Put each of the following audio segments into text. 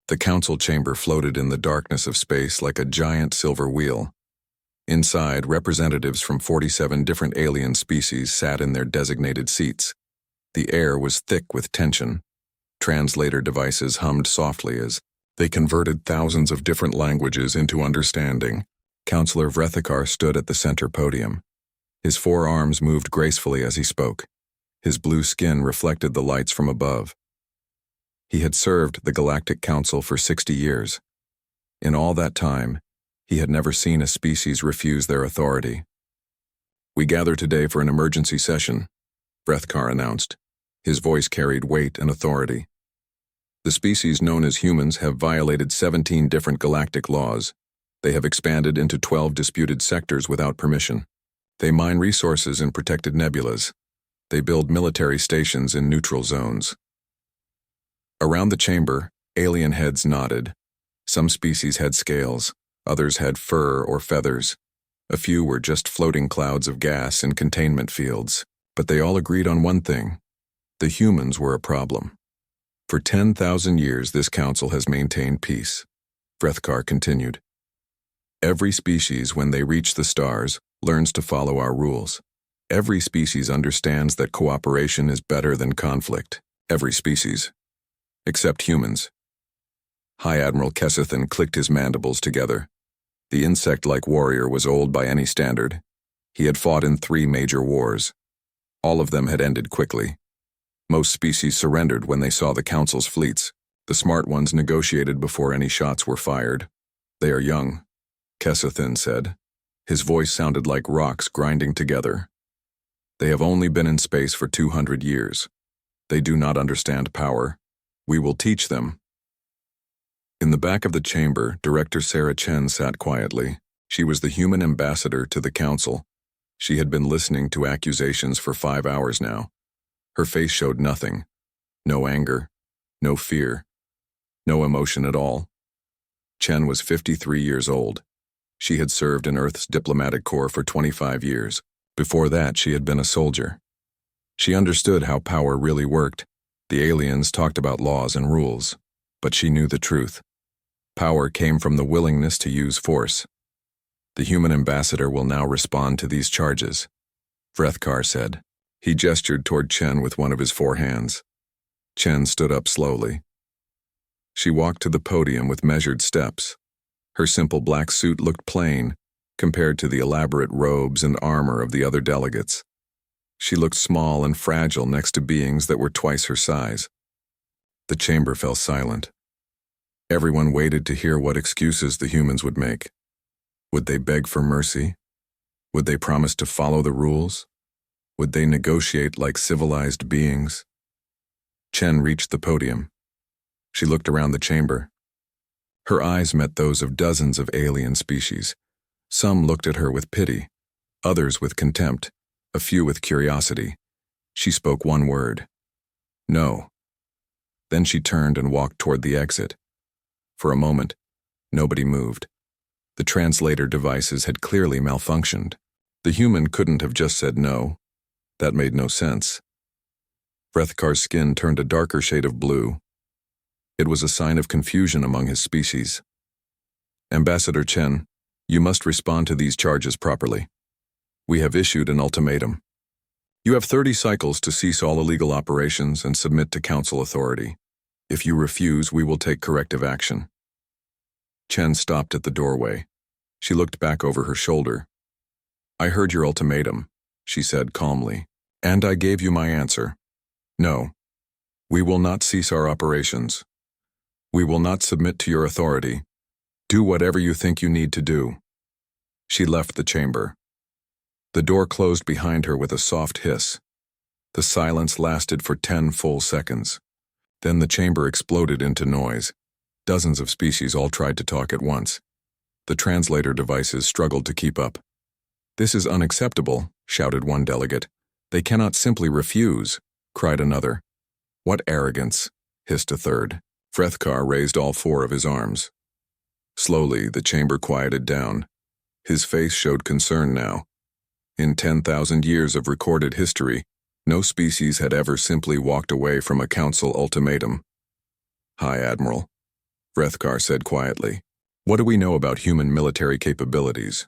The council chamber floated in the darkness of space like a giant silver wheel. Inside, representatives from 47 different alien species sat in their designated seats. The air was thick with tension. Translator devices hummed softly as they converted thousands of different languages into understanding. Counselor Vrethikar stood at the center podium. His four arms moved gracefully as he spoke. His blue skin reflected the lights from above. He had served the Galactic Council for 60 years. In all that time, he had never seen a species refuse their authority. "We gather today for an emergency session," Vrethikar announced. His voice carried weight and authority. "The species known as humans have violated 17 different galactic laws. They have expanded into 12 disputed sectors without permission. They mine resources in protected nebulas. They build military stations in neutral zones." Around the chamber, alien heads nodded. Some species had scales, others had fur or feathers. A few were just floating clouds of gas in containment fields. But they all agreed on one thing: the humans were a problem. "For 10,000 years this council has maintained peace," Vrethikar continued. "Every species, when they reach the stars, learns to follow our rules. Every species understands that cooperation is better than conflict. Every species. Except humans." High Admiral Kessethan clicked his mandibles together. The insect-like warrior was old by any standard. He had fought in 3 major wars. All of them had ended quickly. Most species surrendered when they saw the Council's fleets. The smart ones negotiated before any shots were fired. "They are young," Kessethan said. His voice sounded like rocks grinding together. "They have only been in space for 200 years. They do not understand power. We will teach them." In the back of the chamber, Director Sarah Chen sat quietly. She was the human ambassador to the Council. She had been listening to accusations for 5 hours now. Her face showed nothing. No anger, no fear, no emotion at all. Chen was 53 years old. She had served in Earth's diplomatic corps for 25 years. Before that, she had been a soldier. She understood how power really worked. The aliens talked about laws and rules, but she knew the truth. Power came from the willingness to use force. "The human ambassador will now respond to these charges," Vrethikar said. He gestured toward Chen with one of his 4 hands. Chen stood up slowly. She walked to the podium with measured steps. Her simple black suit looked plain compared to the elaborate robes and armor of the other delegates. She looked small and fragile next to beings that were twice her size. The chamber fell silent. Everyone waited to hear what excuses the humans would make. Would they beg for mercy? Would they promise to follow the rules? Would they negotiate like civilized beings? Chen reached the podium. She looked around the chamber. Her eyes met those of dozens of alien species. Some looked at her with pity, others with contempt, a few with curiosity. She spoke one word: "No." Then she turned and walked toward the exit. For a moment, nobody moved. The translator devices had clearly malfunctioned. The human couldn't have just said no. That made no sense. Vrethikar's skin turned a darker shade of blue. It was a sign of confusion among his species. "Ambassador Chen, you must respond to these charges properly. We have issued an ultimatum. You have 30 cycles to cease all illegal operations and submit to Council authority. If you refuse, we will take corrective action." Chen stopped at the doorway. She looked back over her shoulder. "I heard your ultimatum," she said calmly, "and I gave you my answer. No, we will not cease our operations. We will not submit to your authority. Do whatever you think you need to do." She left the chamber. The door closed behind her with a soft hiss. The silence lasted for 10 full seconds. Then the chamber exploded into noise. Dozens of species all tried to talk at once. The translator devices struggled to keep up. "This is unacceptable," shouted one delegate. "They cannot simply refuse," cried another. "What arrogance," hissed a third. Vrethikar raised all 4 of his arms. Slowly, the chamber quieted down. His face showed concern now. In 10,000 years of recorded history, no species had ever simply walked away from a council ultimatum. "High Admiral, Vrethkar said quietly. What do we know about human military capabilities?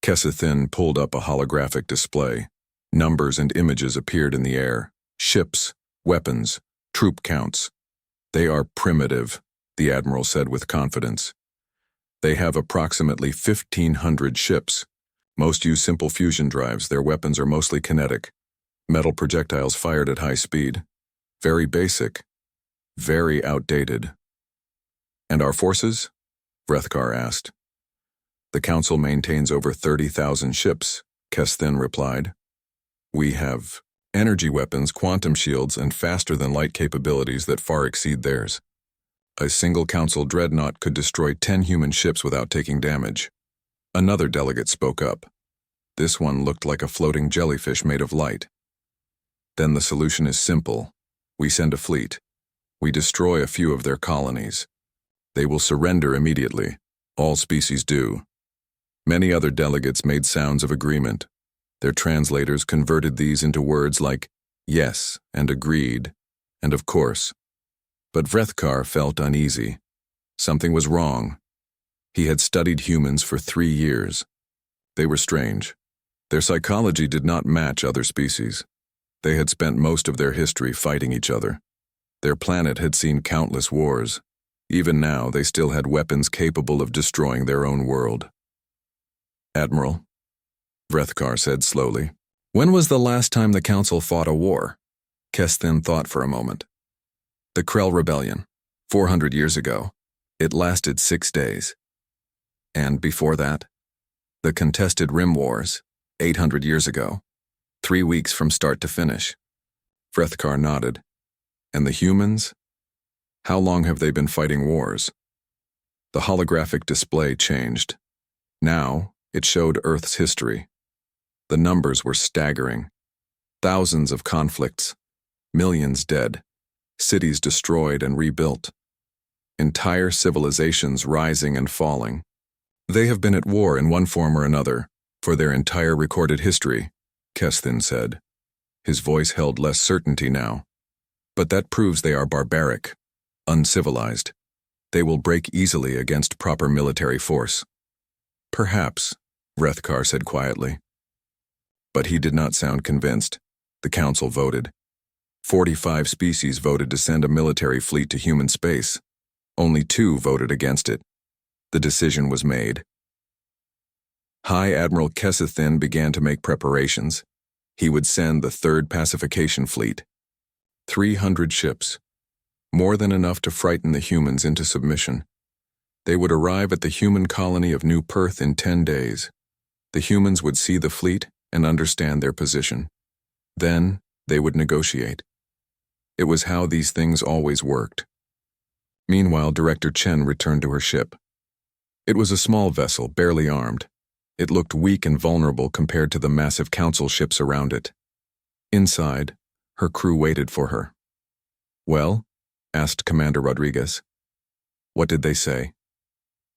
Kessethin pulled up a holographic display. Numbers and images appeared in the air. Ships, weapons, troop counts. They are primitive, the Admiral said with confidence. They have approximately 1,500 ships. Most use simple fusion drives. Their weapons are mostly kinetic. Metal projectiles fired at high speed. Very basic. Very outdated. And our forces? Vrethkar asked. The Council maintains over 30,000 ships, Kessethin replied. We have energy weapons, quantum shields, and faster-than-light capabilities that far exceed theirs. A single Council dreadnought could destroy 10 human ships without taking damage. Another delegate spoke up. This one looked like a floating jellyfish made of light. Then the solution is simple. We send a fleet. We destroy a few of their colonies. They will surrender immediately. All species do. Many other delegates made sounds of agreement. Their translators converted these into words like yes and agreed and of course. But Vrethkar felt uneasy. Something was wrong. He had studied humans for 3 years. They were strange. Their psychology did not match other species. They had spent most of their history fighting each other. Their planet had seen countless wars. Even now, they still had weapons capable of destroying their own world. Admiral, Vrethkar said slowly, when was the last time the Council fought a war? Kessethin thought for a moment. The Krell Rebellion, 400 years ago. It lasted 6 days. And before that, the contested Rim Wars, 800 years ago. 3 weeks from start to finish. Vrethkar nodded. And the humans? How long have they been fighting wars? The holographic display changed. Now, it showed Earth's history. The numbers were staggering. Thousands of conflicts, millions dead, cities destroyed and rebuilt, entire civilizations rising and falling. They have been at war in one form or another for their entire recorded history, Kessethin said. His voice held less certainty now. But that proves they are barbaric, uncivilized. They will break easily against proper military force. Perhaps, Vrethkar said quietly. But he did not sound convinced. The Council voted. 45 species voted to send a military fleet to human space. Only 2 voted against it. The decision was made. High Admiral Kessethin began to make preparations. He would send the 3rd Pacification Fleet. 300 ships. More than enough to frighten the humans into submission. They would arrive at the human colony of New Perth in 10 days. The humans would see the fleet and understand their position. Then, they would negotiate. It was how these things always worked. Meanwhile, Director Chen returned to her ship. It was a small vessel, barely armed. It looked weak and vulnerable compared to the massive Council ships around it. Inside, her crew waited for her. Well? Asked Commander Rodriguez. What did they say?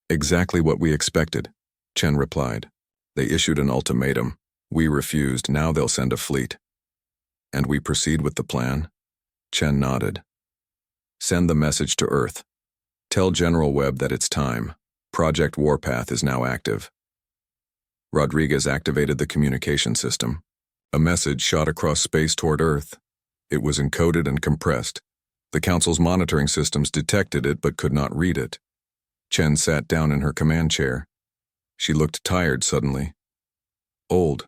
Exactly what we expected, Chen replied. They issued an ultimatum. We refused. Now they'll send a fleet. And we proceed with the plan? Chen nodded. Send the message to Earth. Tell General Webb that it's time. Project Warpath is now active. Rodriguez activated the communication system. A message shot across space toward Earth. It was encoded and compressed. The Council's monitoring systems detected it but could not read it. Chen sat down in her command chair. She looked tired suddenly. Old.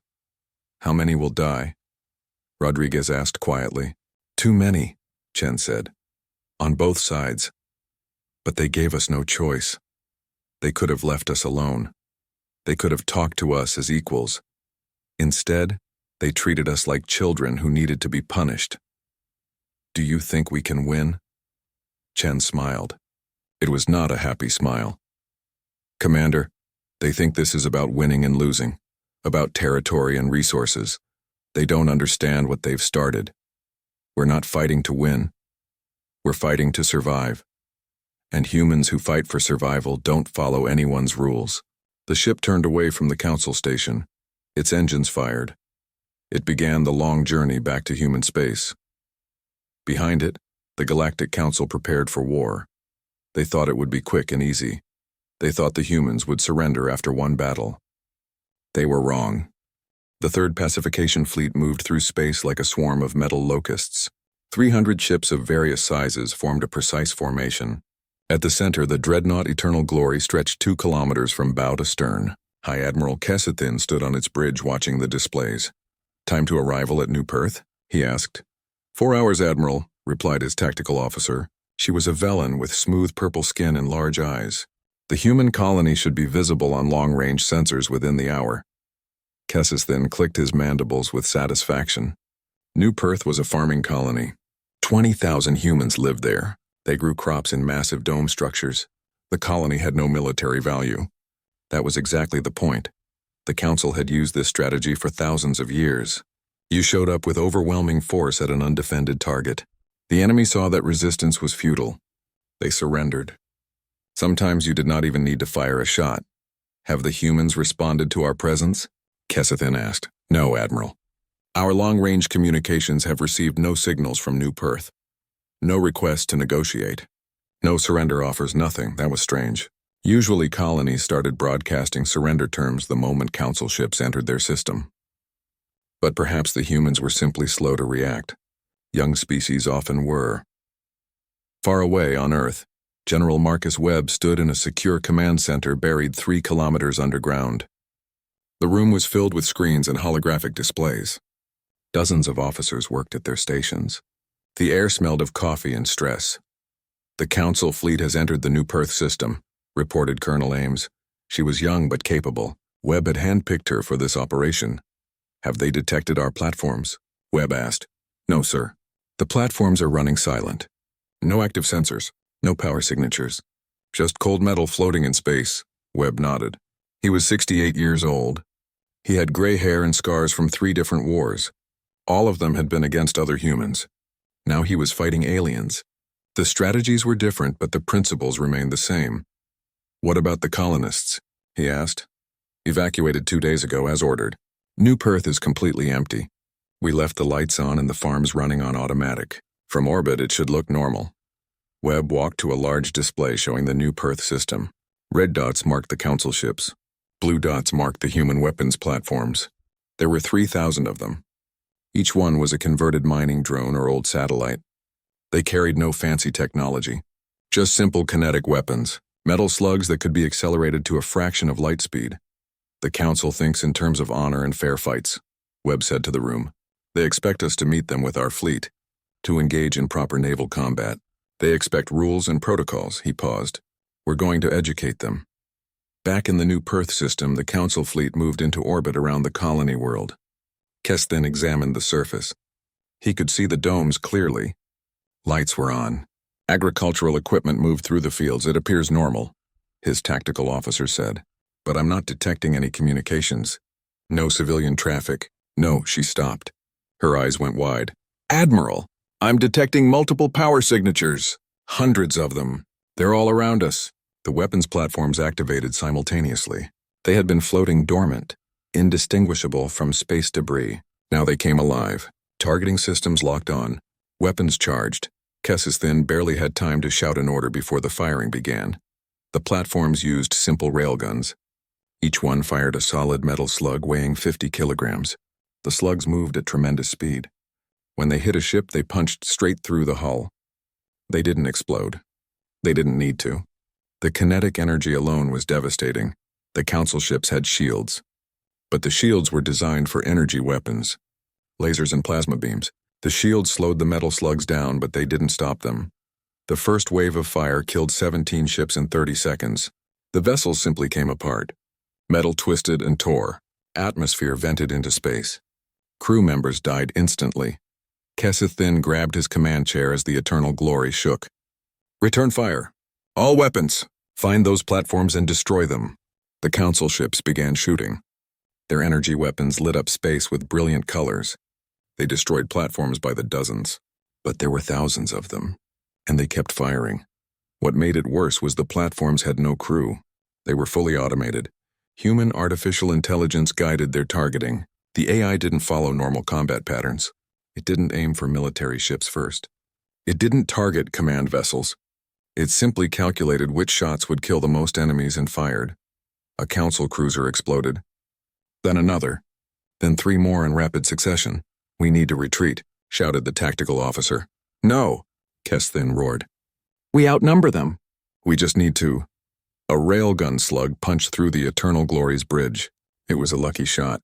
How many will die? Rodriguez asked quietly. Too many, Chen said. On both sides. But they gave us no choice. They could have left us alone. They could have talked to us as equals. Instead, they treated us like children who needed to be punished. Do you think we can win? Chen smiled. It was not a happy smile. Commander, they think this is about winning and losing, about territory and resources. They don't understand what they've started. We're not fighting to win. We're fighting to survive. And humans who fight for survival don't follow anyone's rules. The ship turned away from the Council station. Its engines fired. It began the long journey back to human space. Behind it, the Galactic Council prepared for war. They thought it would be quick and easy. They thought the humans would surrender after one battle. They were wrong. The Third Pacification Fleet moved through space like a swarm of metal locusts. 300 ships of various sizes formed a precise formation. At the center, the dreadnought Eternal Glory stretched 2 kilometers from bow to stern. High Admiral Kessethin stood on its bridge watching the displays. "Time to arrival at New Perth?" he asked. "4 hours, Admiral," replied his tactical officer. She was a Velen with smooth purple skin and large eyes. "The human colony should be visible on long-range sensors within the hour." Kessethin clicked his mandibles with satisfaction. New Perth was a farming colony. 20,000 humans lived there. They grew crops in massive dome structures. The colony had no military value. That was exactly the point. The Council had used this strategy for thousands of years. You showed up with overwhelming force at an undefended target. The enemy saw that resistance was futile. They surrendered. Sometimes you did not even need to fire a shot. "Have the humans responded to our presence?" Kessethin asked. "No, Admiral. Our long-range communications have received no signals from New Perth. No request to negotiate. No surrender offers, nothing. That was strange. Usually colonies started broadcasting surrender terms the moment Council ships entered their system. But perhaps the humans were simply slow to react. Young species often were. Far away on Earth, General Marcus Webb stood in a secure command center buried 3 kilometers underground. The room was filled with screens and holographic displays. Dozens of officers worked at their stations. The air smelled of coffee and stress. "The Council fleet has entered the New Perth system," reported Colonel Ames. She was young but capable. Webb had handpicked her for this operation. "Have they detected our platforms?" Webb asked. "No, sir. The platforms are running silent. No active sensors, no power signatures. Just cold metal floating in space." Webb nodded. He was 68 years old. He had gray hair and scars from 3 different wars. All of them had been against other humans. Now he was fighting aliens. The strategies were different, but the principles remained the same. "What about the colonists?" he asked. "Evacuated 2 days ago, as ordered. New Perth is completely empty. We left the lights on and the farms running on automatic. From orbit, it should look normal." Webb walked to a large display showing the New Perth system. Red dots marked the Council ships. Blue dots marked the human weapons platforms. There were 3,000 of them. Each one was a converted mining drone or old satellite. They carried no fancy technology, just simple kinetic weapons, metal slugs that could be accelerated to a fraction of light speed. "The Council thinks in terms of honor and fair fights," Webb said to the room. "They expect us to meet them with our fleet, to engage in proper naval combat. They expect rules and protocols." He paused. "We're going to educate them." Back in the New Perth system, the Council fleet moved into orbit around the colony world. Kessethin examined the surface. He could see the domes clearly. Lights were on. "Agricultural equipment moved through the fields. It appears normal," his tactical officer said. "But I'm not detecting any communications. No civilian traffic." "No," she stopped. Her eyes went wide. "Admiral, I'm detecting multiple power signatures. Hundreds of them. They're all around us." The weapons platforms activated simultaneously. They had been floating dormant, indistinguishable from space debris. Now they came alive. Targeting systems locked on. Weapons charged. Kessethin barely had time to shout an order before the firing began. The platforms used simple railguns. Each one fired a solid metal slug weighing 50 kilograms. The slugs moved at tremendous speed. When they hit a ship, they punched straight through the hull. They didn't explode. They didn't need to. The kinetic energy alone was devastating. The Council ships had shields. But the shields were designed for energy weapons. Lasers and plasma beams. The shields slowed the metal slugs down, but they didn't stop them. The first wave of fire killed 17 ships in 30 seconds. The vessels simply came apart. Metal twisted and tore. Atmosphere vented into space. Crew members died instantly. Kessethin grabbed his command chair as the Eternal Glory shook. "Return fire. All weapons. Find those platforms and destroy them." The Council ships began shooting. Their energy weapons lit up space with brilliant colors. They destroyed platforms by the dozens. But there were thousands of them, and they kept firing. What made it worse was the platforms had no crew. They were fully automated. Human artificial intelligence guided their targeting. The AI didn't follow normal combat patterns. It didn't aim for military ships first. It didn't target command vessels. It simply calculated which shots would kill the most enemies and fired. A council cruiser exploded. Then another. Then 3 more in rapid succession. "We need to retreat," shouted the tactical officer. "No," Kesthin roared. "We outnumber them." "We just need to." A railgun slug punched through the Eternal Glories bridge. It was a lucky shot.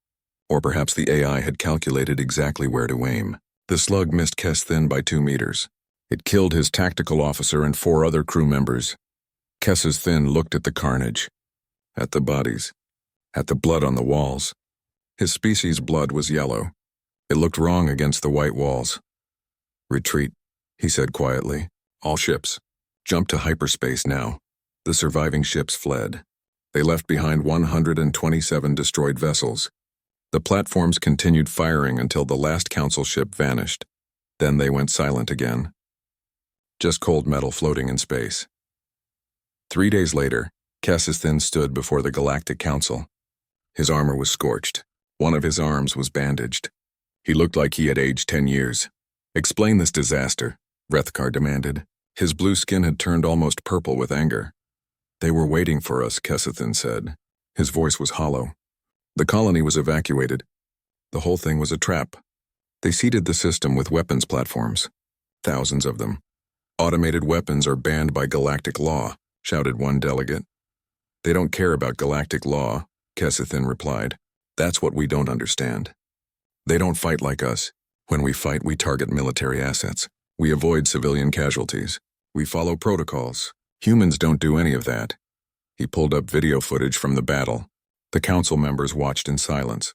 Or perhaps the AI had calculated exactly where to aim. The slug missed Kesthin by 2 meters. It killed his tactical officer and 4 other crew members. Kesthin looked at the carnage, at the bodies, at the blood on the walls. His species' blood was yellow. It looked wrong against the white walls. "Retreat," he said quietly. "All ships. Jump to hyperspace now." The surviving ships fled. They left behind 127 destroyed vessels. The platforms continued firing until the last council ship vanished. Then they went silent again. Just cold metal floating in space. 3 days later, Kesthin stood before the Galactic Council. His armor was scorched. One of his arms was bandaged. He looked like he had aged 10 years. "Explain this disaster," Vrethkar demanded. His blue skin had turned almost purple with anger. "They were waiting for us," Kesthin said. His voice was hollow. "The colony was evacuated. The whole thing was a trap. They seeded the system with weapons platforms. Thousands of them. Automated weapons are banned by galactic law," shouted one delegate. "They don't care about galactic law," Kesthin replied. "That's what we don't understand. They don't fight like us. When we fight, we target military assets. We avoid civilian casualties. We follow protocols. Humans don't do any of that." He pulled up video footage from the battle. The council members watched in silence.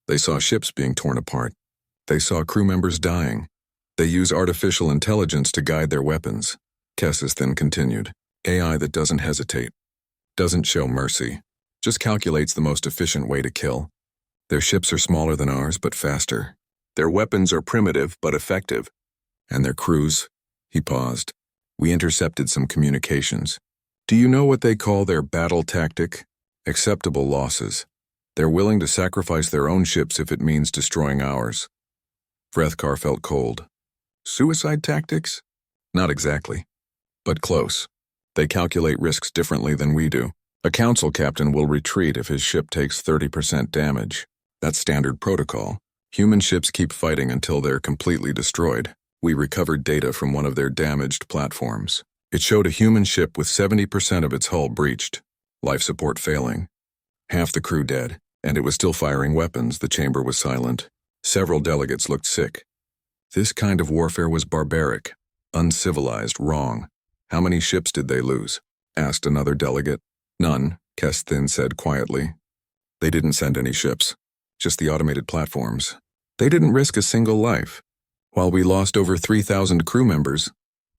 They saw ships being torn apart. They saw crew members dying. They use artificial intelligence to guide their weapons. Kesthin continued. "AI that doesn't hesitate, doesn't show mercy, just calculates the most efficient way to kill. Their ships are smaller than ours, but faster. Their weapons are primitive, but effective. And their crews," he paused. "We intercepted some communications. Do you know what they call their battle tactic? Acceptable losses. They're willing to sacrifice their own ships if it means destroying ours." Vrethkar felt cold. "Suicide tactics?" "Not exactly. But close. They calculate risks differently than we do. A council captain will retreat if his ship takes 30% damage. That's standard protocol. Human ships keep fighting until they're completely destroyed. We recovered data from one of their damaged platforms. It showed a human ship with 70% of its hull breached, life support failing. Half the crew dead, and it was still firing weapons. The chamber was silent. Several delegates looked sick. This kind of warfare was barbaric, uncivilized, wrong. "How many ships did they lose?" asked another delegate. "None," Kesthin said quietly. "They didn't send any ships, just the automated platforms. They didn't risk a single life. While we lost over 3,000 crew members."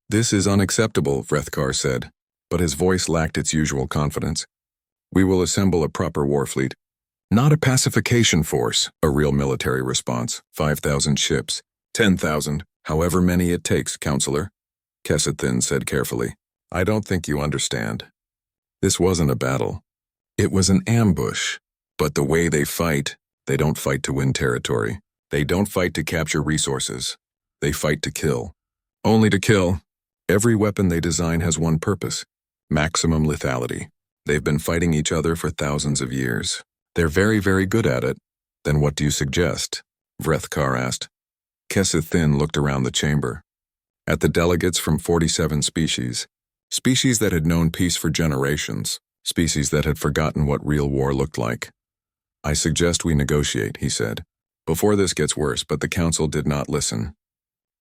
"This is unacceptable," Vrethkar said, but his voice lacked its usual confidence. "We will assemble a proper war fleet. Not a pacification force," a real military response. 5,000 ships, 10,000, however many it takes, Counselor," Kesthin said carefully. "I don't think you understand. This wasn't a battle. It was an ambush. But the way they don't fight to win territory. They don't fight to capture resources. They fight to kill. Only to kill. Every weapon they design has one purpose: maximum lethality. They've been fighting each other for thousands of years. They're very, very good at it." "Then what do you suggest?" Vrethkar asked. Kesthin looked around the chamber. At the delegates from 47 species. Species that had known peace for generations. Species that had forgotten what real war looked like. "I suggest we negotiate," he said. "Before this gets worse," but the council did not listen.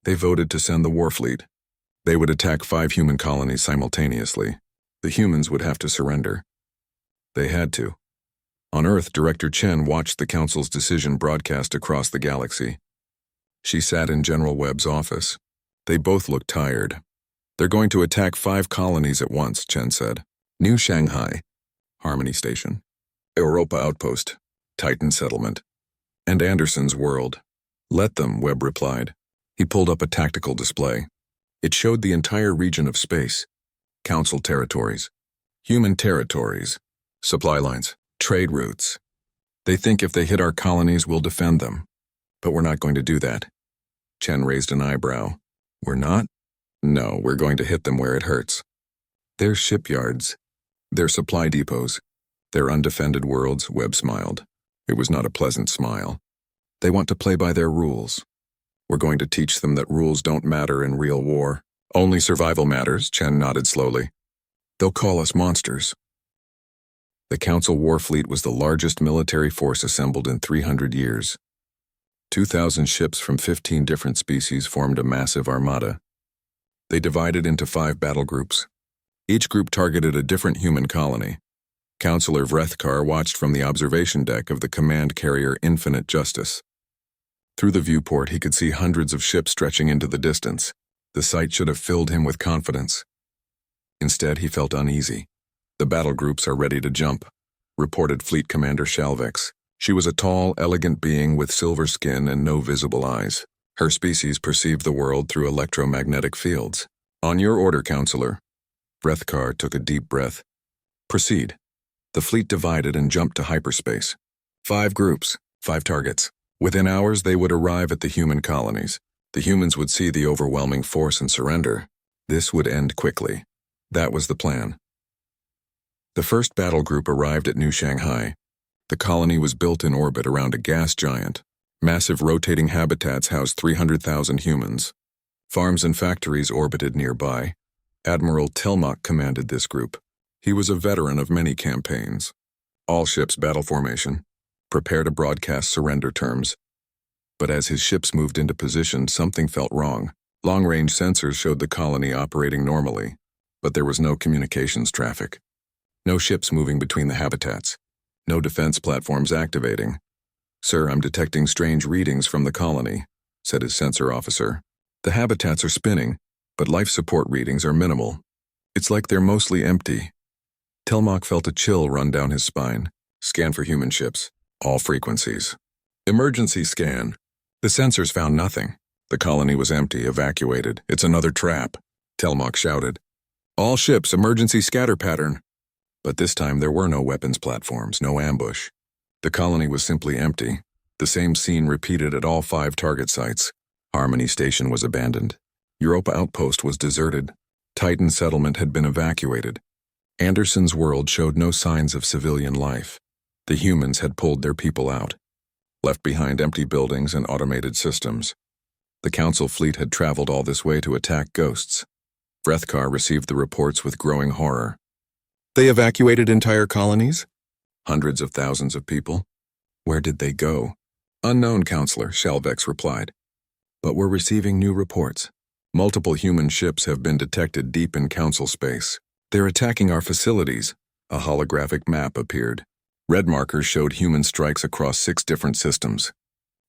They voted to send the war fleet. They would attack 5 human colonies simultaneously. The humans would have to surrender. They had to. On Earth, Director Chen watched the council's decision broadcast across the galaxy. She sat in General Webb's office. They both looked tired. "They're going to attack 5 colonies at once," Chen said. "New Shanghai, Harmony Station, Europa Outpost, Titan Settlement, and Anderson's World." "Let them," Webb replied. He pulled up a tactical display. It showed the entire region of space. Council territories, human territories, supply lines, trade routes. "They think if they hit our colonies, we'll defend them. But we're not going to do that." Chen raised an eyebrow. "We're not?" "No, we're going to hit them where it hurts. Their shipyards, their supply depots, their undefended worlds, Webb smiled. It was not a pleasant smile. They want to play by their rules. We're going to teach them that rules don't matter in real war. Only survival matters, Chen nodded slowly. They'll call us monsters. The Council War Fleet was the largest military force assembled in 300 years. 2,000 ships from 15 different species formed a massive armada. They divided into 5 battle groups. Each group targeted a different human colony. Counselor Vrethkar watched from the observation deck of the command carrier Infinite Justice. Through the viewport, he could see hundreds of ships stretching into the distance. The sight should have filled him with confidence. Instead, he felt uneasy. The battle groups are ready to jump, reported Fleet Commander Shalvex. She was a tall, elegant being with silver skin and no visible eyes. Her species perceived the world through electromagnetic fields. On your order, Counselor. Vrethkar took a deep breath. Proceed. The fleet divided and jumped to hyperspace. 5 groups, 5 targets. Within hours, they would arrive at the human colonies. The humans would see the overwhelming force and surrender. This would end quickly. That was the plan. The first battle group arrived at New Shanghai. The colony was built in orbit around a gas giant. Massive rotating habitats housed 300,000 humans. Farms and factories orbited nearby. Admiral Telmach commanded this group. He was a veteran of many campaigns. All ships battle formation. Prepare to broadcast surrender terms. But as his ships moved into position, something felt wrong. Long-range sensors showed the colony operating normally, but there was no communications traffic. No ships moving between the habitats. No defense platforms activating. Sir, I'm detecting strange readings from the colony, said his sensor officer. The habitats are spinning, but life support readings are minimal. It's like they're mostly empty. Telmach felt a chill run down his spine. Scan for human ships. All frequencies. Emergency scan. The sensors found nothing. The colony was empty, evacuated. It's another trap, Telmach shouted. All ships, emergency scatter pattern. But this time there were no weapons platforms, no ambush. The colony was simply empty. The same scene repeated at all 5 target sites. Harmony Station was abandoned. Europa Outpost was deserted. Titan settlement had been evacuated. Anderson's world showed no signs of civilian life. The humans had pulled their people out, left behind empty buildings and automated systems. The Council fleet had traveled all this way to attack ghosts. Vrethkar received the reports with growing horror. They evacuated entire colonies? Hundreds of thousands of people? Where did they go? Unknown, Counselor, Shalvex replied. But we're receiving new reports. Multiple human ships have been detected deep in Council space. They're attacking our facilities. A holographic map appeared. Red markers showed human strikes across 6 different systems.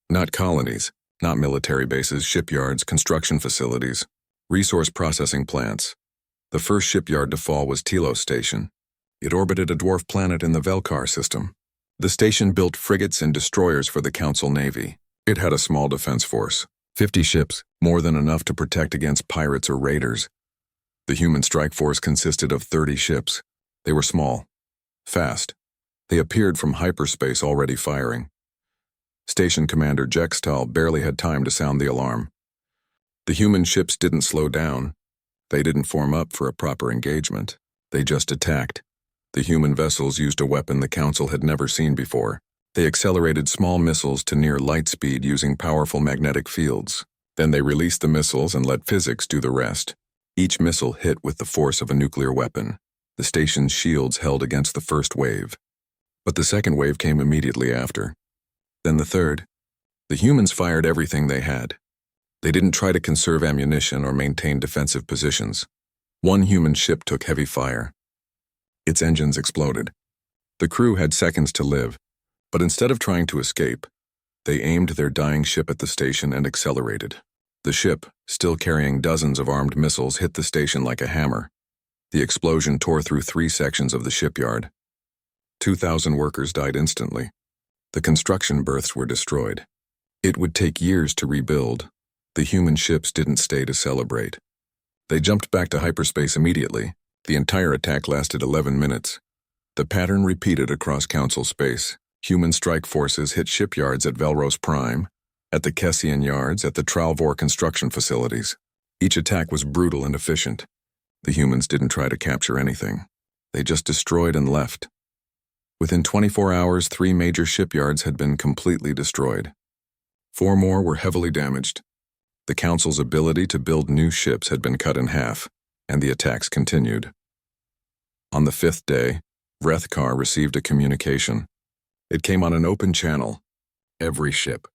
Not colonies, not military bases, shipyards, construction facilities, resource processing plants. The first shipyard to fall was Telos Station. It orbited a dwarf planet in the Velkar system. The station built frigates and destroyers for the Council Navy. It had a small defense force, 50 ships, more than enough to protect against pirates or raiders. The human strike force consisted of 30 ships. They were small, fast. They appeared from hyperspace already firing. Station Commander Jextal barely had time to sound the alarm. The human ships didn't slow down. They didn't form up for a proper engagement. They just attacked. The human vessels used a weapon the Council had never seen before. They accelerated small missiles to near light speed using powerful magnetic fields. Then they released the missiles and let physics do the rest. Each missile hit with the force of a nuclear weapon. The station's shields held against the first wave. But the second wave came immediately after. Then the third. The humans fired everything they had. They didn't try to conserve ammunition or maintain defensive positions. One human ship took heavy fire. Its engines exploded. The crew had seconds to live, but instead of trying to escape, they aimed their dying ship at the station and accelerated. The ship, still carrying dozens of armed missiles, hit the station like a hammer. The explosion tore through 3 sections of the shipyard. 2,000 workers died instantly. The construction berths were destroyed. It would take years to rebuild. The human ships didn't stay to celebrate. They jumped back to hyperspace immediately. The entire attack lasted 11 minutes. The pattern repeated across Council space. Human strike forces hit shipyards at Velros Prime, at the Kessian yards, at the Tralvor construction facilities. Each attack was brutal and efficient. The humans didn't try to capture anything. They just destroyed and left. Within 24 hours, 3 major shipyards had been completely destroyed. 4 more were heavily damaged. The Council's ability to build new ships had been cut in half, and the attacks continued. On the 5th day, Vrethkar received a communication. It came on an open channel. Every ship,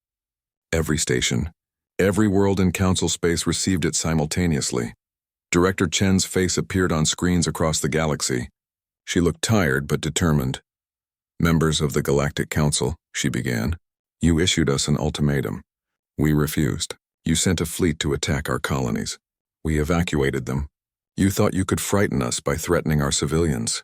every station, every world in Council space received it simultaneously. Director Chen's face appeared on screens across the galaxy. She looked tired but determined. "Members of the Galactic Council," she began, "you issued us an ultimatum. We refused. You sent a fleet to attack our colonies. We evacuated them. You thought you could frighten us by threatening our civilians."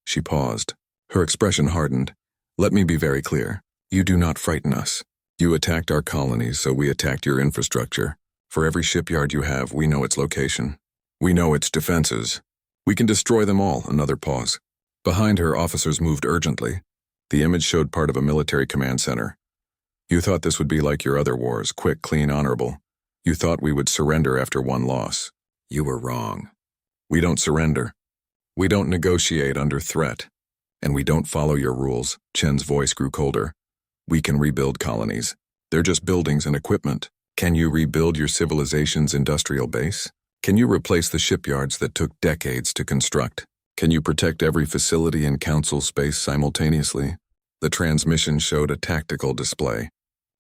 She paused. Her expression hardened. "Let me be very clear. You do not frighten us. You attacked our colonies, so we attacked your infrastructure. For every shipyard you have, we know its location. We know its defenses. We can destroy them all." Another pause. Behind her, officers moved urgently. The image showed part of a military command center. "You thought this would be like your other wars, quick, clean, honorable. You thought we would surrender after one loss. You were wrong. We don't surrender. We don't negotiate under threat. And we don't follow your rules." Chen's voice grew colder. "We can rebuild colonies. They're just buildings and equipment. Can you rebuild your civilization's industrial base? Can you replace the shipyards that took decades to construct? Can you protect every facility in Council space simultaneously?" The transmission showed a tactical display.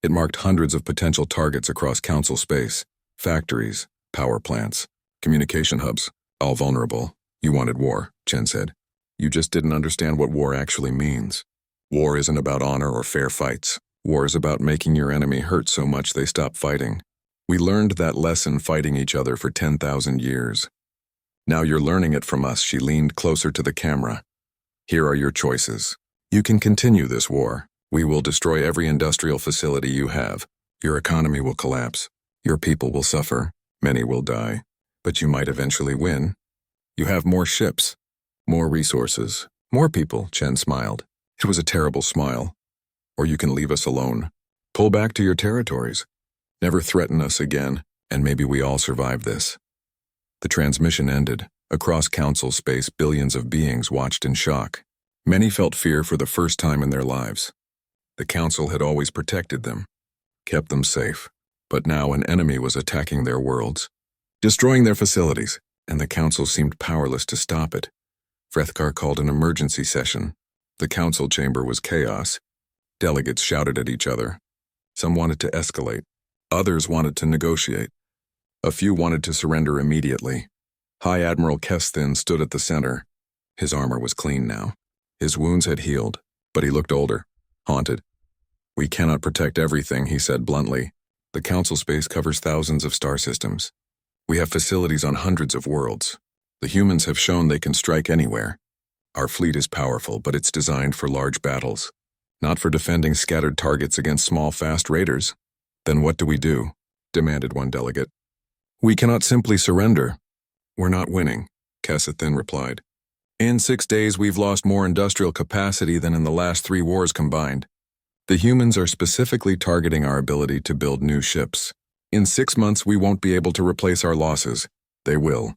It marked hundreds of potential targets across Council space: factories, power plants, communication hubs, all vulnerable. "You wanted war," Chen said. "You just didn't understand what war actually means. War isn't about honor or fair fights. War is about making your enemy hurt so much they stop fighting. We learned that lesson fighting each other for 10,000 years. Now you're learning it from us." She leaned closer to the camera. "Here are your choices. You can continue this war. We will destroy every industrial facility you have. Your economy will collapse. Your people will suffer. Many will die. But you might eventually win. You have more ships, more resources, more people." Chen smiled. It was a terrible smile. "Or you can leave us alone. Pull back to your territories. Never threaten us again, and maybe we all survive this." The transmission ended. Across Council space, billions of beings watched in shock. Many felt fear for the first time in their lives. The Council had always protected them, kept them safe, but now an enemy was attacking their worlds, destroying their facilities, and the Council seemed powerless to stop it. Vrethkar called an emergency session. The Council chamber was chaos. Delegates shouted at each other. Some wanted to escalate. Others wanted to negotiate. A few wanted to surrender immediately. High Admiral Kesthin stood at the center. His armor was clean now. His wounds had healed, but he looked older, haunted. "We cannot protect everything," he said bluntly. "The Council space covers thousands of star systems. We have facilities on hundreds of worlds. The humans have shown they can strike anywhere. Our fleet is powerful, but it's designed for large battles, not for defending scattered targets against small, fast raiders." "Then what do we do?" demanded one delegate. "We cannot simply surrender." "We're not winning," Kesthin replied. "In 6 days, we've lost more industrial capacity than in the last 3 wars combined. The humans are specifically targeting our ability to build new ships. In 6 months, we won't be able to replace our losses. They will.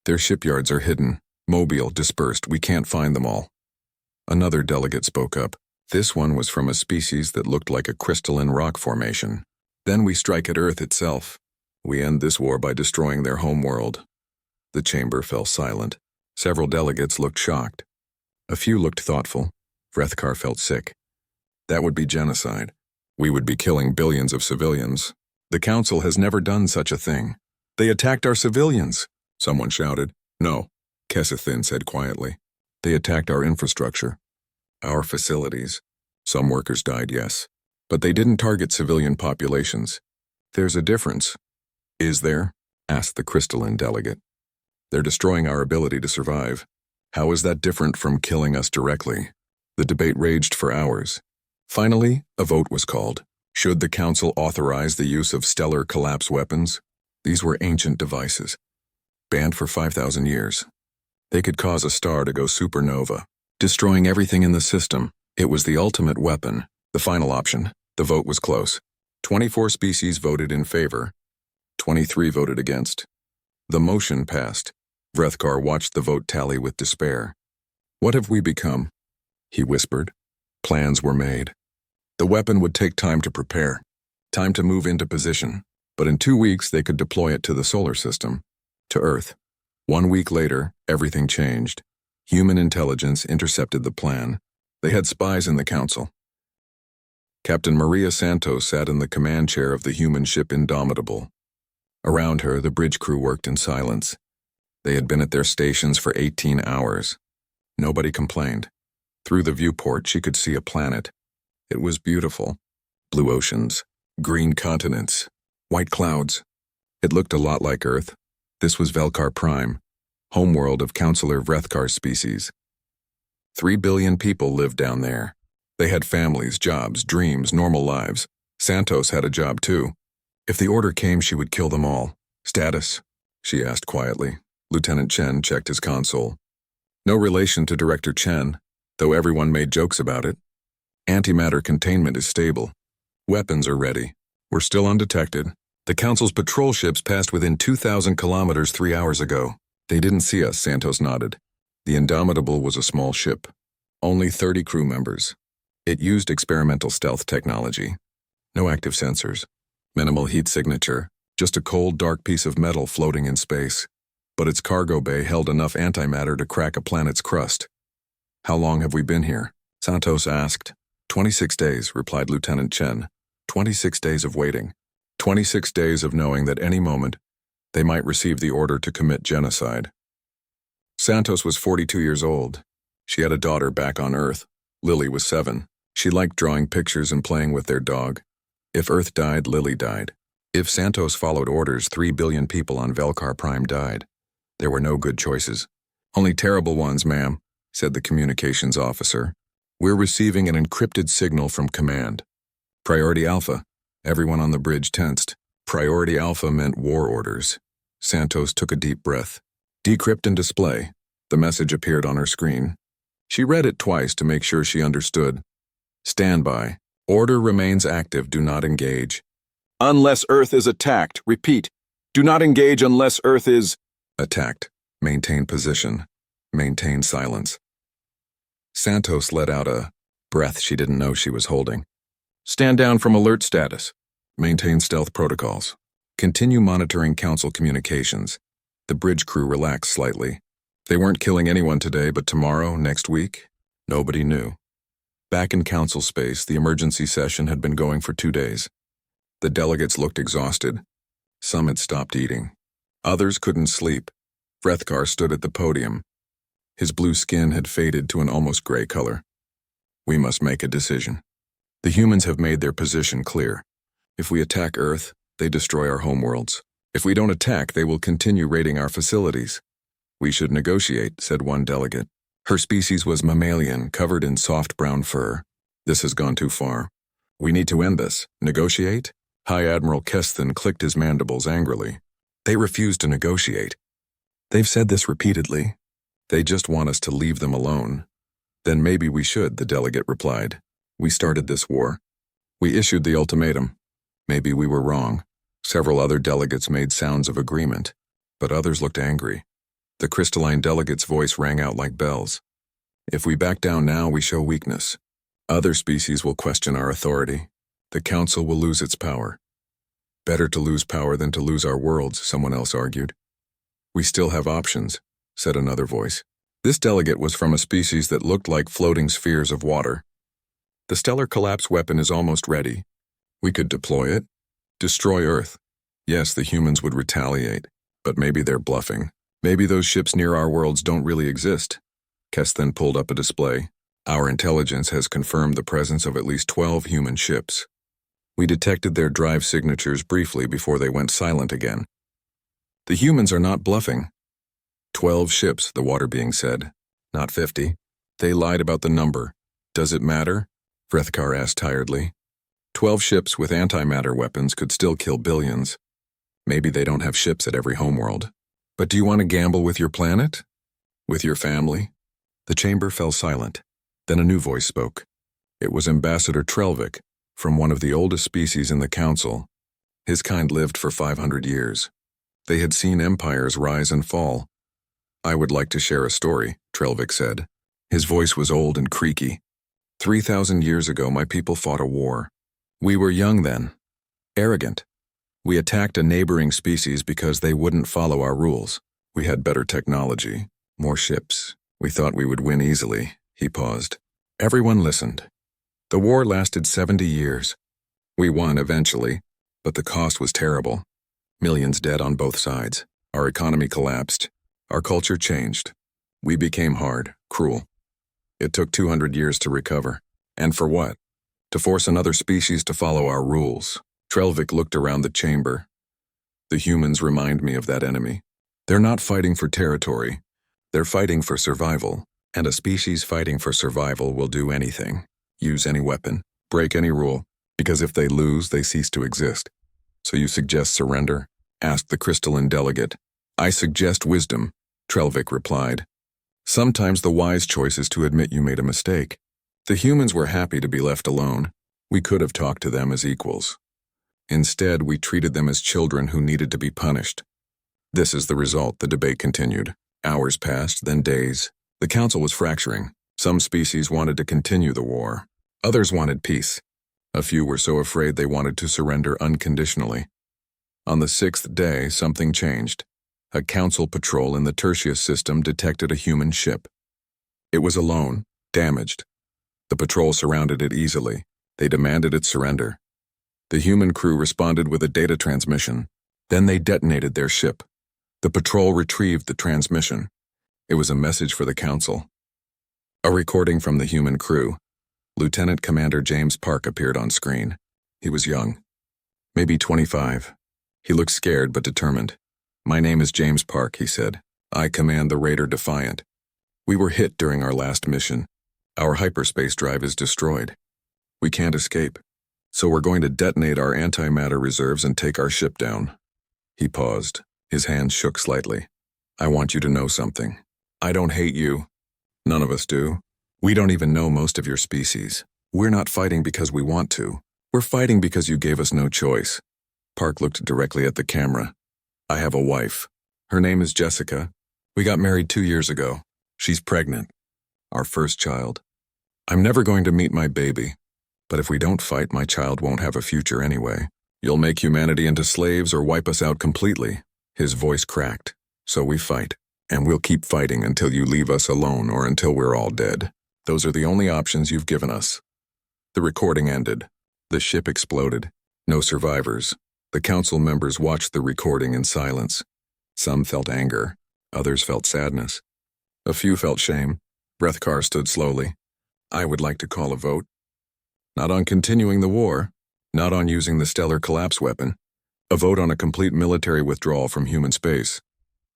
Their shipyards are hidden, mobile, dispersed. We can't find them all." Another delegate spoke up. This one was from a species that looked like a crystalline rock formation. "Then we strike at Earth itself. We end this war by destroying their homeworld." The chamber fell silent. Several delegates looked shocked. A few looked thoughtful. Vrethkar felt sick. "That would be genocide. We would be killing billions of civilians. The Council has never done such a thing." "They attacked our civilians," someone shouted. "No," Kesthin said quietly. "They attacked our infrastructure, our facilities. Some workers died, yes, but they didn't target civilian populations." "There's a difference." "Is there?" asked the crystalline delegate. "They're destroying our ability to survive. How is that different from killing us directly?" The debate raged for hours. Finally, a vote was called. Should the Council authorize the use of stellar collapse weapons? These were ancient devices, banned for 5,000 years. They could cause a star to go supernova, destroying everything in the system. It was the ultimate weapon, the final option. The vote was close. 24 species voted in favor. 23 voted against. The motion passed. Vrethkar watched the vote tally with despair. What have we become? He whispered. Plans were made. The weapon would take time to prepare, time to move into position, but in 2 weeks they could deploy it to the solar system, to Earth. 1 week later, everything changed. Human intelligence intercepted the plan. They had spies in the council. Captain Maria Santos sat in the command chair of the human ship Indomitable. Around her, the bridge crew worked in silence. They had been at their stations for 18 hours. Nobody complained. Through the viewport, she could see a planet. It was beautiful. Blue oceans, green continents, white clouds. It looked a lot like Earth. This was Velkar Prime, homeworld of Counselor Vrethkar's species. 3 billion people lived down there. They had families, jobs, dreams, normal lives. Santos had a job too. If the order came, she would kill them all. Status? She asked quietly. Lieutenant Chen checked his console. No relation to Director Chen, though everyone made jokes about it. Antimatter containment is stable. Weapons are ready. We're still undetected. The Council's patrol ships passed within 2,000 kilometers 3 hours ago. They didn't see us, Santos nodded. The Indomitable was a small ship. Only 30 crew members. It used experimental stealth technology. No active sensors. Minimal heat signature. Just a cold, dark piece of metal floating in space. But its cargo bay held enough antimatter to crack a planet's crust. How long have we been here? Santos asked. 26 days, replied Lieutenant Chen. 26 days of waiting. 26 days of knowing that any moment they might receive the order to commit genocide. Santos was 42 years old. She had a daughter back on Earth. Lily was 7. She liked drawing pictures and playing with their dog. If Earth died, Lily died. If Santos followed orders, 3 billion people on Velkar Prime died. There were no good choices. Only terrible ones, ma'am, said the communications officer. We're receiving an encrypted signal from command. Priority Alpha. Everyone on the bridge tensed. Priority Alpha meant war orders. Santos took a deep breath. Decrypt and display. The message appeared on her screen. She read it twice to make sure she understood. Standby. Order remains active. Do not engage. Unless Earth is attacked. Repeat. Do not engage unless Earth is attacked. Maintain position. Maintain silence. Santos let out a breath she didn't know she was holding. Stand down from alert status. Maintain stealth protocols. Continue monitoring Council communications. The bridge crew relaxed slightly. They weren't killing anyone today, but tomorrow, next week, nobody knew. Back in Council space, the emergency session had been going for 2 days. The delegates looked exhausted. Some had stopped eating. Others couldn't sleep. Vrethkar stood at the podium. His blue skin had faded to an almost gray color. We must make a decision. The humans have made their position clear. If we attack Earth, they destroy our homeworlds. If we don't attack, they will continue raiding our facilities. We should negotiate, said one delegate. Her species was mammalian, covered in soft brown fur. This has gone too far. We need to end this. Negotiate? High Admiral Keston clicked his mandibles angrily. They refuse to negotiate. They've said this repeatedly. They just want us to leave them alone. Then maybe we should, the delegate replied. We started this war. We issued the ultimatum. Maybe we were wrong. Several other delegates made sounds of agreement, but others looked angry. The crystalline delegate's voice rang out like bells. If we back down now, we show weakness. Other species will question our authority. The Council will lose its power. Better to lose power than to lose our worlds, someone else argued. We still have options, said another voice. This delegate was from a species that looked like floating spheres of water. The stellar collapse weapon is almost ready. We could deploy it. Destroy Earth. Yes, the humans would retaliate, but maybe they're bluffing. Maybe those ships near our worlds don't really exist. Kess then pulled up a display. Our intelligence has confirmed the presence of at least 12 human ships. We detected their drive signatures briefly before they went silent again. The humans are not bluffing. 12 ships, the water being said. Not 50. They lied about the number. Does it matter? Vrethkar asked tiredly. 12 ships with antimatter weapons could still kill billions. Maybe they don't have ships at every homeworld. But do you want to gamble with your planet? With your family? The chamber fell silent. Then a new voice spoke. It was Ambassador Trelvik, from one of the oldest species in the Council. His kind lived for 500 years. They had seen empires rise and fall. I would like to share a story, Trelvik said. His voice was old and creaky. 3,000 years ago, my people fought a war. We were young then, arrogant. We attacked a neighboring species because they wouldn't follow our rules. We had better technology, more ships. We thought we would win easily. He paused. Everyone listened. The war lasted 70 years. We won eventually, but the cost was terrible. Millions dead on both sides. Our economy collapsed. Our culture changed. We became hard, cruel. It took 200 years to recover. And for what? To force another species to follow our rules. Trelvik looked around the chamber. The humans remind me of that enemy. They're not fighting for territory. They're fighting for survival. And a species fighting for survival will do anything. Use any weapon. Break any rule. Because if they lose, they cease to exist. So you suggest surrender? Asked the crystalline delegate. I suggest wisdom, Trelvik replied. Sometimes the wise choice is to admit you made a mistake. The humans were happy to be left alone. We could have talked to them as equals. Instead, we treated them as children who needed to be punished. This is the result, the debate continued. Hours passed, then days. The council was fracturing. Some species wanted to continue the war. Others wanted peace. A few were so afraid they wanted to surrender unconditionally. On the 6th day, something changed. A council patrol in the Tertius system detected a human ship. It was alone, damaged. The patrol surrounded it easily. They demanded its surrender. The human crew responded with a data transmission. Then they detonated their ship. The patrol retrieved the transmission. It was a message for the council. A recording from the human crew. Lieutenant Commander James Park appeared on screen. He was young, maybe 25. He looked scared but determined. My name is James Park, he said. I command the Raider Defiant. We were hit during our last mission. Our hyperspace drive is destroyed. We can't escape. So we're going to detonate our antimatter reserves and take our ship down. He paused. His hand shook slightly. I want you to know something. I don't hate you. None of us do. We don't even know most of your species. We're not fighting because we want to. We're fighting because you gave us no choice. Park looked directly at the camera. I have a wife. Her name is Jessica. We got married 2 years ago. She's pregnant. Our first child. I'm never going to meet my baby. But if we don't fight, my child won't have a future anyway. You'll make humanity into slaves or wipe us out completely. His voice cracked. So we fight. And we'll keep fighting until you leave us alone or until we're all dead. Those are the only options you've given us. The recording ended. The ship exploded. No survivors. The council members watched the recording in silence. Some felt anger. Others felt sadness. A few felt shame. Brethkar stood slowly. I would like to call a vote. Not on continuing the war. Not on using the stellar collapse weapon. A vote on a complete military withdrawal from human space.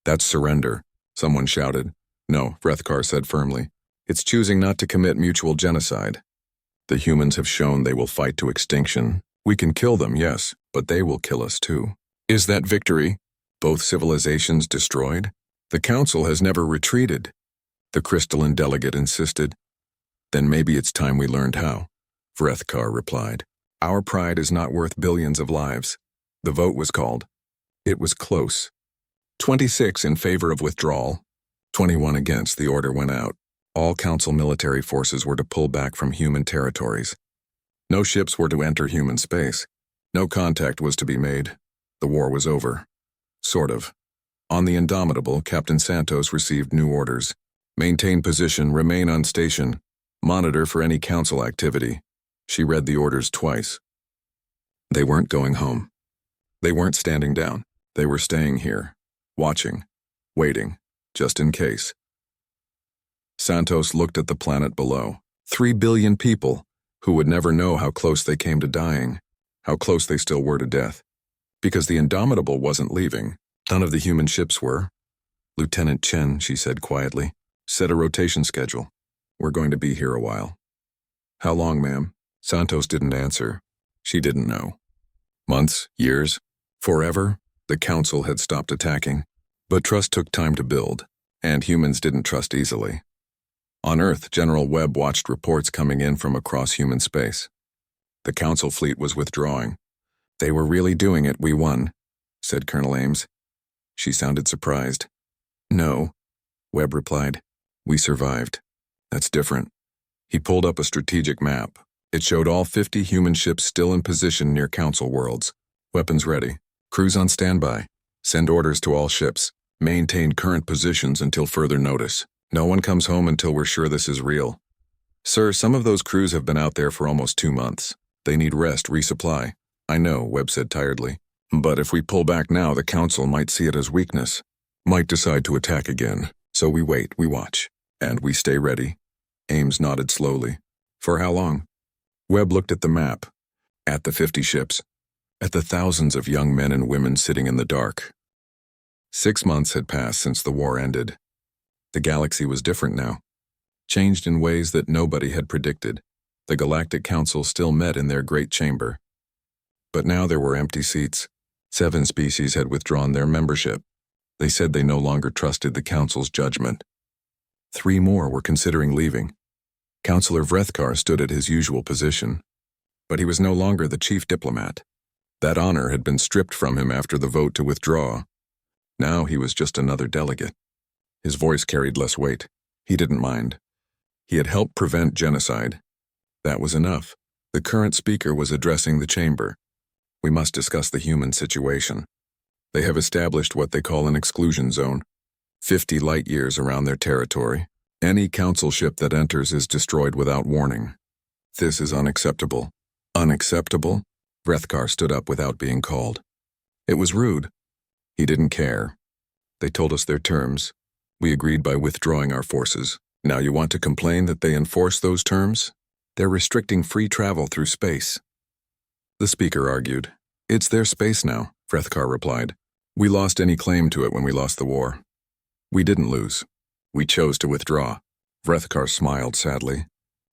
That's surrender, someone shouted. No, Brethkar said firmly. It's choosing not to commit mutual genocide. The humans have shown they will fight to extinction. We can kill them, yes, but they will kill us too. Is that victory? Both civilizations destroyed? The council has never retreated. The crystalline delegate insisted. Then maybe it's time we learned how. Brethkar replied. Our pride is not worth billions of lives. The vote was called. It was close. 26 in favor of withdrawal. 21 against. The order went out. All council military forces were to pull back from human territories. No ships were to enter human space. No contact was to be made. The war was over. Sort of. On the Indomitable, Captain Santos received new orders. Maintain position, remain on station. Monitor for any council activity. She read the orders twice. They weren't going home. They weren't standing down. They were staying here, watching, waiting, just in case. Santos looked at the planet below. 3 billion people who would never know how close they came to dying, how close they still were to death. Because the Indomitable wasn't leaving. None of the human ships were. Lieutenant Chen, she said quietly, set a rotation schedule. We're going to be here a while. How long, ma'am? Santos didn't answer. She didn't know. Months, years, forever? The council had stopped attacking. But trust took time to build, and humans didn't trust easily. On Earth, General Webb watched reports coming in from across human space. The council fleet was withdrawing. They were really doing it, we won, said Colonel Ames. She sounded surprised. No, Webb replied. We survived. That's different. He pulled up a strategic map. It showed all 50 human ships still in position near Council worlds. Weapons ready. Crews on standby. Send orders to all ships. Maintain current positions until further notice. No one comes home until we're sure this is real. Sir, some of those crews have been out there for almost 2 months. They need rest, resupply. I know, Webb said tiredly. But if we pull back now, the Council might see it as weakness. Might decide to attack again. So we wait, we watch. And we stay ready. Ames nodded slowly. For how long? Webb looked at the map. At the 50 ships. At the thousands of young men and women sitting in the dark. 6 months had passed since the war ended. The galaxy was different now. Changed in ways that nobody had predicted. The Galactic Council still met in their great chamber. But now there were empty seats. 7 species had withdrawn their membership. They said they no longer trusted the Council's judgment. 3 more were considering leaving. Councillor Vrethkar stood at his usual position. But he was no longer the chief diplomat. That honor had been stripped from him after the vote to withdraw. Now he was just another delegate. His voice carried less weight. He didn't mind. He had helped prevent genocide. That was enough. The current speaker was addressing the chamber. We must discuss the human situation. They have established what they call an exclusion zone. 50 light years around their territory. Any council ship that enters is destroyed without warning. This is unacceptable. Unacceptable? Vrethkar stood up without being called. It was rude. He didn't care. They told us their terms. We agreed by withdrawing our forces. Now you want to complain that they enforce those terms? They're restricting free travel through space. The speaker argued. It's their space now, Vrethkar replied. We lost any claim to it when we lost the war. We didn't lose. We chose to withdraw. Vrethkar smiled sadly.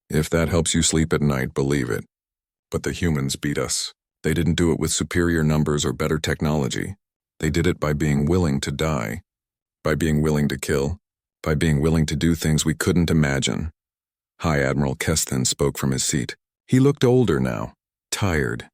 If that helps you sleep at night, believe it. But the humans beat us. They didn't do it with superior numbers or better technology. They did it by being willing to die. By being willing to kill. By being willing to do things we couldn't imagine. High Admiral Kesthin spoke from his seat. He looked older now. Tired.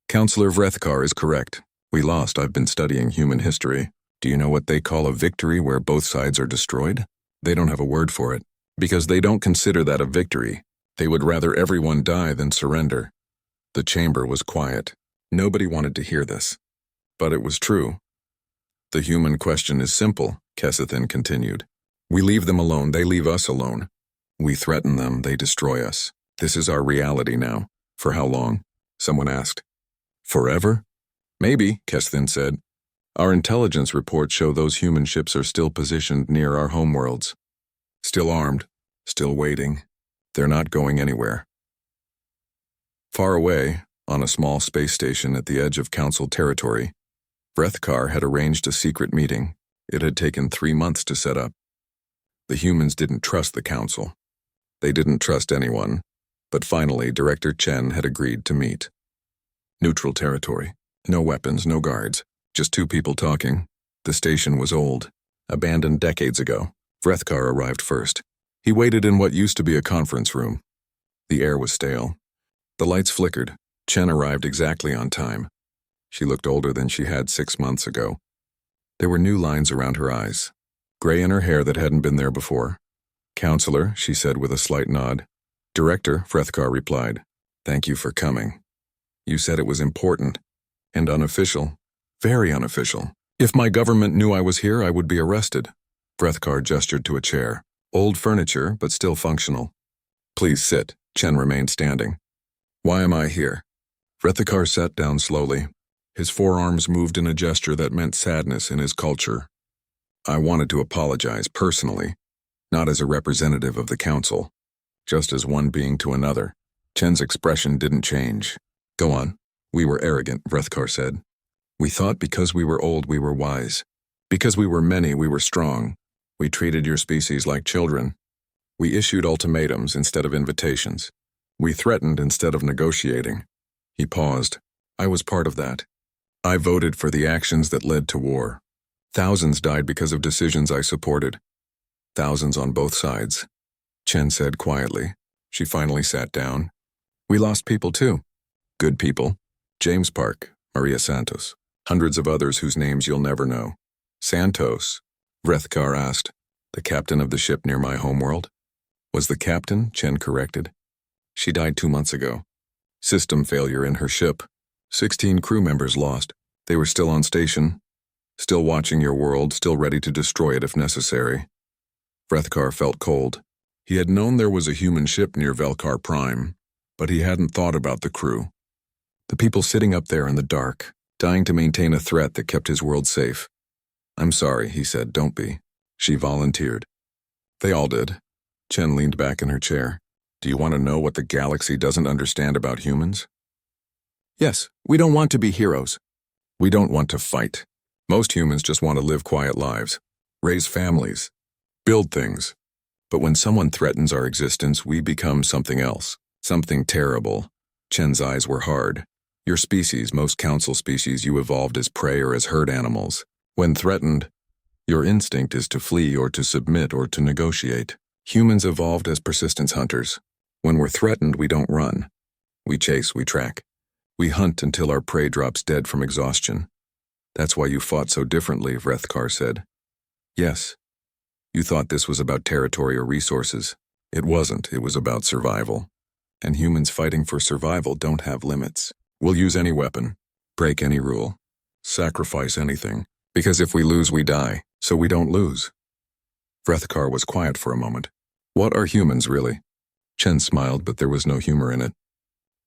Councillor Vrethkar is correct. We lost. I've been studying human history. Do you know what they call a victory where both sides are destroyed? They don't have a word for it. Because they don't consider that a victory. They would rather everyone die than surrender. The chamber was quiet. Nobody wanted to hear this. But it was true. The human question is simple, Kesthin continued. We leave them alone, they leave us alone. We threaten them, they destroy us. This is our reality now. For how long? Someone asked. Forever? Maybe, Kesthin said. Our intelligence reports show those human ships are still positioned near our homeworlds. Still armed, still waiting. They're not going anywhere. Far away, on a small space station at the edge of Council territory, Vrethkar had arranged a secret meeting. It had taken 3 months to set up. The humans didn't trust the Council. They didn't trust anyone. But finally, Director Chen had agreed to meet. Neutral territory. No weapons, no guards. Just 2 people talking. The station was old. Abandoned decades ago. Vrethkar arrived first. He waited in what used to be a conference room. The air was stale. The lights flickered. Chen arrived exactly on time. She looked older than she had 6 months ago. There were new lines around her eyes. Gray in her hair that hadn't been there before. Counselor, she said with a slight nod. Director, Vrethkar replied. Thank you for coming. You said it was important. And unofficial. Very unofficial. If my government knew I was here, I would be arrested. Vrethkar gestured to a chair. Old furniture, but still functional. Please sit. Chen remained standing. Why am I here? Vrethkar sat down slowly. His forearms moved in a gesture that meant sadness in his culture. I wanted to apologize personally, not as a representative of the Council, just as one being to another. Chen's expression didn't change. Go on. We were arrogant, Vrethkar said. We thought because we were old we were wise. Because we were many we were strong. We treated your species like children. We issued ultimatums instead of invitations. We threatened instead of negotiating. He paused. I was part of that. I voted for the actions that led to war. Thousands died because of decisions I supported. Thousands on both sides. Chen said quietly. She finally sat down. We lost people too. Good people. James Park, Maria Santos. Hundreds of others whose names you'll never know. Santos? Vrethkar asked. The captain of the ship near my homeworld? Was the captain, Chen corrected. She died 2 months ago. System failure in her ship. 16 crew members lost. They were still on station, still watching your world, still ready to destroy it if necessary. Vrethkar felt cold. He had known there was a human ship near Velkar Prime, but he hadn't thought about the crew. The people sitting up there in the dark, dying to maintain a threat that kept his world safe. I'm sorry, he said, don't be. She volunteered. They all did. Chen leaned back in her chair. Do you want to know what the galaxy doesn't understand about humans? Yes, we don't want to be heroes. We don't want to fight. Most humans just want to live quiet lives, raise families, build things. But when someone threatens our existence, we become something else, something terrible. Chen's eyes were hard. Your species, most council species, you evolved as prey or as herd animals. When threatened, your instinct is to flee or to submit or to negotiate. Humans evolved as persistence hunters. When we're threatened, we don't run. We chase, we track. We hunt until our prey drops dead from exhaustion. That's why you fought so differently, Vrethkar said. Yes. You thought this was about territory or resources. It wasn't, it was about survival. And humans fighting for survival don't have limits. We'll use any weapon, break any rule, sacrifice anything. Because if we lose, we die, so we don't lose. Vrethkar was quiet for a moment. What are humans, really? Chen smiled, but there was no humor in it.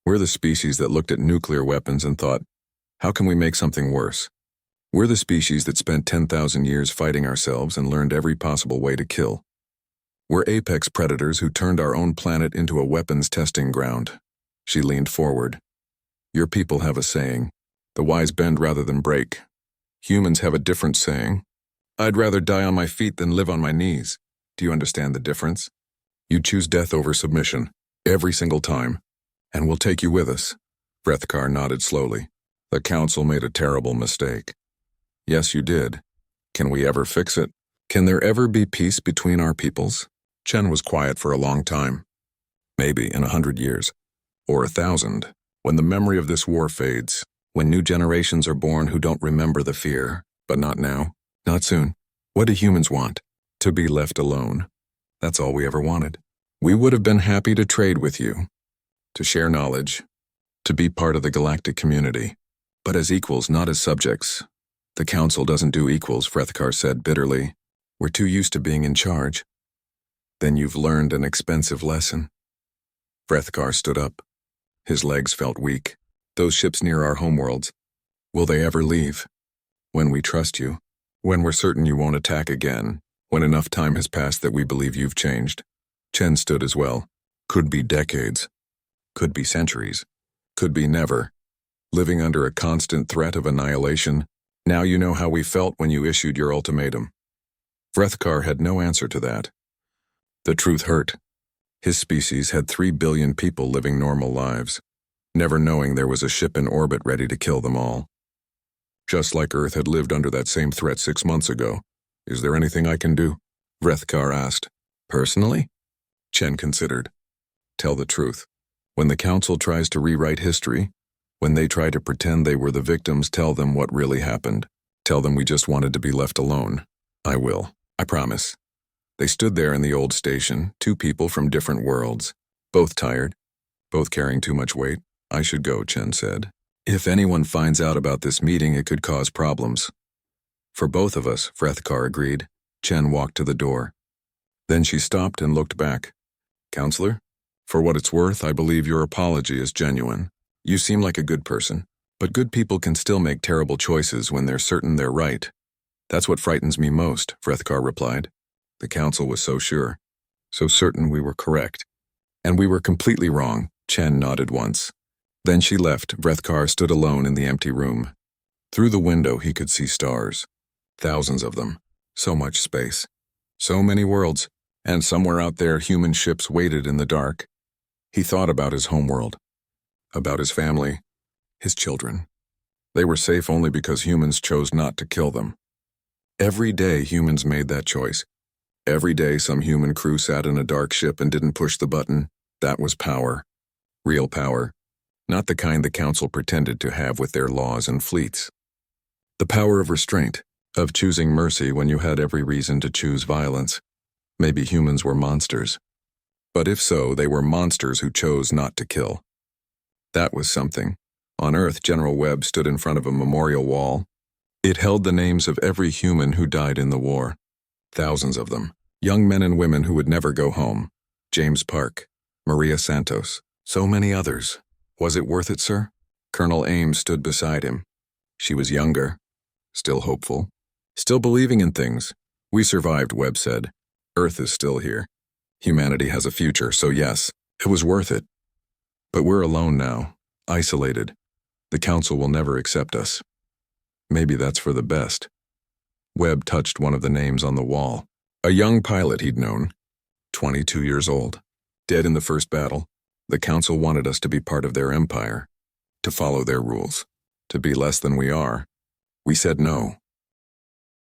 We're the species that looked at nuclear weapons and thought, how can we make something worse? We're the species that spent 10,000 years fighting ourselves and learned every possible way to kill. We're apex predators who turned our own planet into a weapons testing ground. She leaned forward. Your people have a saying, the wise bend rather than break. Humans have a different saying. I'd rather die on my feet than live on my knees. Do you understand the difference? You choose death over submission, every single time. And we'll take you with us. Vrethkar nodded slowly. The council made a terrible mistake. Yes, you did. Can we ever fix it? Can there ever be peace between our peoples? Chen was quiet for a long time. Maybe in 100 years. Or 1,000. When the memory of this war fades. When new generations are born who don't remember the fear. But not now. Not soon. What do humans want? To be left alone. That's all we ever wanted. We would have been happy to trade with you. To share knowledge. To be part of the galactic community. But as equals, not as subjects. The council doesn't do equals, Vrethkar said bitterly. We're too used to being in charge. Then you've learned an expensive lesson. Vrethkar stood up. His legs felt weak. Those ships near our homeworlds. Will they ever leave? When we trust you. When we're certain you won't attack again. When enough time has passed that we believe you've changed. Chen stood as well. Could be decades. Could be centuries. Could be never. Living under a constant threat of annihilation. Now you know how we felt when you issued your ultimatum. Vrethkar had no answer to that. The truth hurt. His species had 3 billion people living normal lives, never knowing there was a ship in orbit ready to kill them all. Just like Earth had lived under that same threat 6 months ago. Is there anything I can do? Vrethkar asked. Personally? Chen considered. Tell the truth. When the council tries to rewrite history, when they try to pretend they were the victims, tell them what really happened. Tell them we just wanted to be left alone. I will. I promise. They stood there in the old station, 2 people from different worlds. Both tired. Both carrying too much weight. I should go, Chen said. If anyone finds out about this meeting, it could cause problems. For both of us, Vrethkar agreed. Chen walked to the door. Then she stopped and looked back. Counselor? For what it's worth, I believe your apology is genuine. You seem like a good person, but good people can still make terrible choices when they're certain they're right. That's what frightens me most, Vrethkar replied. The council was so sure, so certain we were correct. And we were completely wrong, Chen nodded once. Then she left. Vrethkar stood alone in the empty room. Through the window he could see stars. Thousands of them. So much space. So many worlds. And somewhere out there human ships waited in the dark. He thought about his homeworld. About his family. His children. They were safe only because humans chose not to kill them. Every day humans made that choice. Every day some human crew sat in a dark ship and didn't push the button. That was power. Real power. Not the kind the council pretended to have with their laws and fleets. The power of restraint, of choosing mercy when you had every reason to choose violence. Maybe humans were monsters. But if so, they were monsters who chose not to kill. That was something. On Earth, General Webb stood in front of a memorial wall. It held the names of every human who died in the war. Thousands of them. Young men and women who would never go home. James Park, Maria Santos, so many others. Was it worth it, sir? Colonel Ames stood beside him. She was younger, still hopeful, still believing in things. We survived, Webb said. Earth is still here. Humanity has a future, so yes, it was worth it. But we're alone now, isolated. The Council will never accept us. Maybe that's for the best. Webb touched one of the names on the wall. A young pilot he'd known, 22 years old, dead in the first battle. The Council wanted us to be part of their empire, to follow their rules, to be less than we are. We said no.